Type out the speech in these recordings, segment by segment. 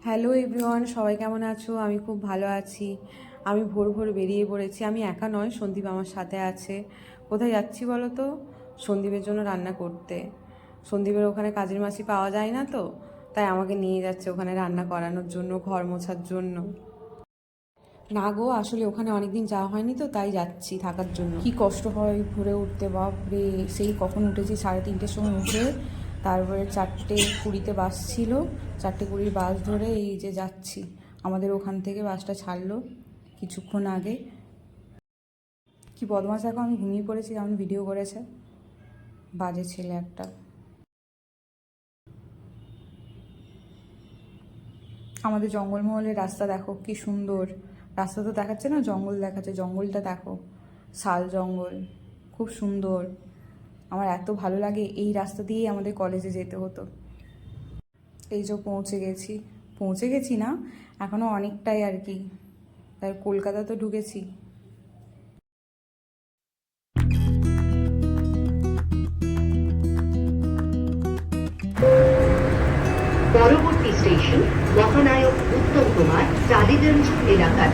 Hello everyone, সবাই কেমন আছো? আমি খুব ভালো আছি। আমি ভোর ভোর বেরিয়ে পড়েছি। আমি একা নয়, সন্দীপ আমার সাথে আছে। কোথায় যাচ্ছি বলো তো? সন্দীপের জন্য রান্না করতে। সন্দীপের ওখানে কাজের মাসি পাওয়া যায় না তো, তাই আমাকে নিয়ে যাচ্ছে ওখানে রান্না করানোর জন্য, ঘর মোছার জন্য। না গো, আসলে ওখানে অনেকদিন যাওয়া হয়নি তো, তাই যাচ্ছি থাকার জন্য। কি কষ্ট হয় ভোরে উঠতে, বাপরে! সেই কখন উঠেছি, 3:30টার সময় উঠে তারপরে 4:20-তে বাস ছিল। 4:20 বাস ধরে এই যে যাচ্ছি। আমাদের ওখান থেকে বাসটা ছাড়লো কিছুক্ষণ আগে। কি বদমাশ দেখো, আমি ঘুমিয়ে পড়েছি, কেমন ভিডিও করেছে, বাজে ছেলে একটা। আমাদের জঙ্গলমহলের রাস্তা দেখো কি সুন্দর। রাস্তা তো দেখাচ্ছে না, জঙ্গল দেখাচ্ছে। জঙ্গলটা দেখো, শাল জঙ্গল, খুব সুন্দর। আমার এত ভালো লাগে। এই রাস্তা দিয়েই আমাদের কলেজে যেতে হতো। এই যে পৌঁছে গেছি না, এখনও অনেকটাই আর কি। তাই কলকাতা তো ঢুকেছি। পরবর্তী স্টেশন মহানায়ক উত্তম কুমার, টালিগঞ্জ এলাকার।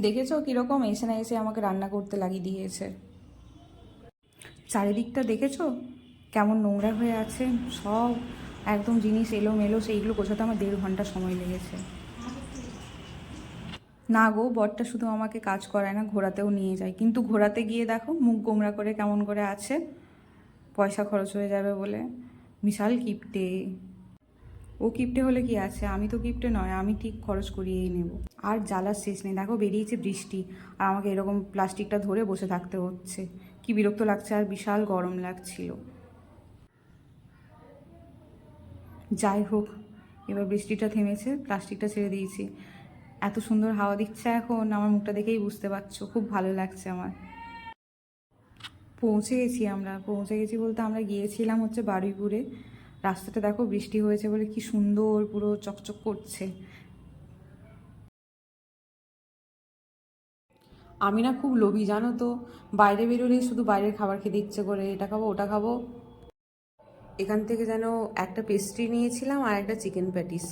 দেখেছো কিরকম এসে না এসে আমাকে রান্না করতে লাগিয়ে দিয়েছে। চারিদিকটা দেখেছো কেমন নোংরা হয়ে আছে সব, একদম জিনিস এলোমেলো। সেইগুলো গোছাতে আমার 1.5 ঘন্টা সময় লেগেছে। না গো, বরটা শুধু আমাকে কাজ করায় না, ঘোরাতেও নিয়ে যায়। কিন্তু ঘোরাতে গিয়ে দেখো মুখ গোমরা করে কেমন করে আছে, পয়সা খরচ হয়ে যাবে বলে। বিশাল কিপটে। ও কিপটে হলে কি আছে, আমি তো কিপটে নয়, আমি ঠিক খরচ করিয়েই নেব। আর জ্বালার শেষ নেই। দেখো বেরিয়েছে বৃষ্টি, আর আমাকে এরকম প্লাস্টিকটা ধরে বসে থাকতে হচ্ছে। কি বিরক্ত লাগছে, আর বিশাল গরম লাগছিল। যাই হোক, এবার বৃষ্টিটা থেমেছে, প্লাস্টিকটা ছেড়ে দিয়েছি। এত সুন্দর হাওয়া দিচ্ছে এখন, আমার মুখটা দেখেই বুঝতে পারছো, খুব ভালো লাগছে আমার। পৌঁছে গেছি বলতে আমরা গিয়েছিলাম হচ্ছে বারুইপুরে। রাস্তাটা দেখো, বৃষ্টি হয়েছে বলে কি সুন্দর, পুরো চকচক করছে। আমি না খুব লোভী জানো তো, বাইরে বেরোলেই শুধু বাইরের খাবার খেতে ইচ্ছে করে, এটা খাবো ওটা খাবো। এখান থেকে যেন একটা পেস্ট্রি নিয়েছিলাম আর একটা চিকেন প্যাটিস।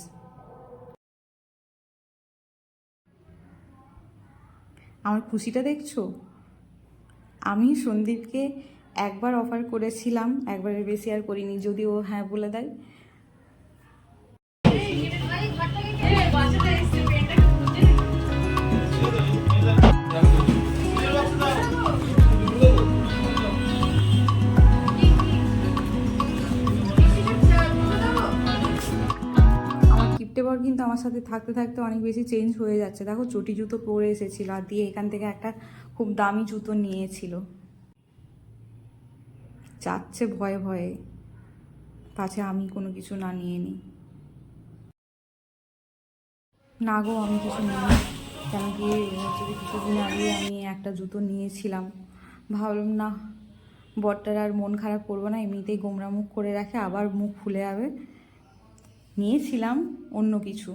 আমার খুশিটা দেখছো? আমি সন্দীপকে একবার অফার করেছিলাম, একবারের বেশি আর করিনি, যদি ও হ্যাঁ বলে দেয়। আমার কিপটে বর কিন্তু আমার সাথে থাকতে থাকতে অনেক বেশি চেঞ্জ হয়ে যাচ্ছে। দেখো চটি জুতো পরে এসেছিল, আর দিয়ে এখান থেকে একটা খুব দামি জুতো নিয়েছিল। যাচ্ছে ভয়ে ভয়ে, পাছে আমি কোনো কিছু না নিয়ে নিই। না গো, আমি কিছু নিই। কেন কি হচ্ছে যে কিছুদিন আগে আমি একটা জুতো নিয়েছিলাম, ভাবলাম না বরটার আর মন খারাপ করবো না, এমনিতেই গোমরা মুখ করে রাখে, আবার মুখ ফুলে যাবে। নিয়েছিলাম অন্য কিছু।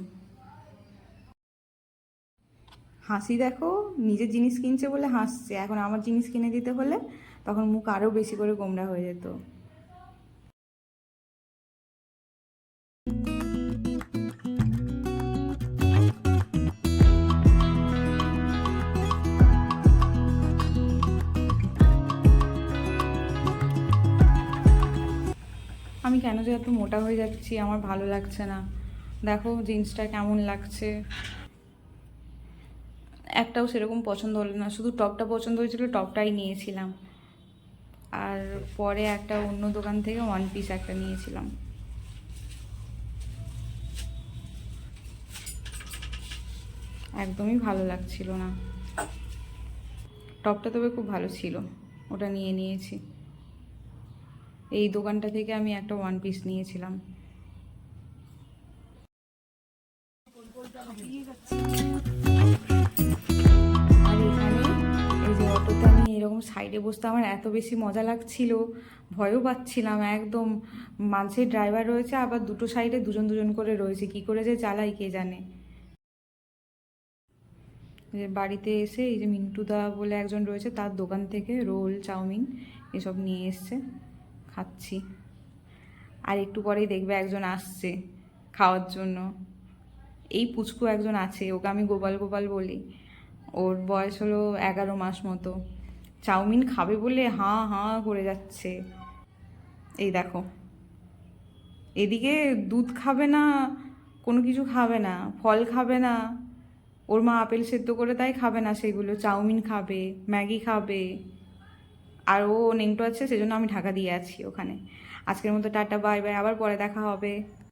হাসি দেখো, নিজের জিনিস কিনছে বলে হাসছে, এখন আমার জিনিস কিনে দিতে হলে তখন মুখ আরও বেশি করে গোমরা হয়ে যেত। আমি কেন যে এত মোটা হয়ে যাচ্ছি, আমার ভালো লাগছে না। দেখো জিন্সটা কেমন লাগছে, একটাও সেরকম পছন্দ হলো না, শুধু টপটা পছন্দ হয়েছিল, টপটাই নিয়েছিলাম। আর পরে একটা অন্য দোকান থেকে ওয়ান পিস একটা নিয়েছিলাম। একদমই ভালো লাগছিল না। টপটা তবে খুব ভালো ছিল, ওটা নিয়ে নিয়েছি। এই দোকানটা থেকে আমি একটা ওয়ান পিস নিয়েছিলাম। আর এখানে এই যে অটোতে আমি এরকম সাইডে বসতে আমার এত বেশি মজা লাগছিল, ভয়ও পাচ্ছিলাম একদম। মাঝে ড্রাইভার রয়েছে, আবার দুটো সাইডে দুজন দুজন করে রয়েছে, কি করে যে চালাই কে জানে। যে বাড়িতে এসে এই যে মিন্টুদা বলে একজন রয়েছে, তার দোকান থেকে রোল চাউমিন এসব নিয়ে এসছে, খাচ্ছি। আর একটু পরেই দেখবে একজন আসছে, খাওয়ার জন্য। এই পুচকু একজন আছে, ওকে আমি গোপাল গোপাল বলি। ওর বয়স হলো 11 মাস মতো। চাউমিন খাবে বলে হাঁ হাঁ করে যাচ্ছে। এই দেখো, এদিকে দুধ খাবে না, কোনো কিছু খাবে না, ফল খাবে না। ওর মা আপেল সেদ্ধ করে তাই খাবে না সেগুলো, চাউমিন খাবে, ম্যাগি খাবে। আর ও নেংটো আছে, সেজন্য আমি ঢাকা দিয়ে আছি ওখানে। আজকের মতো টাটা, বাই বাই, আবার পরে দেখা হবে।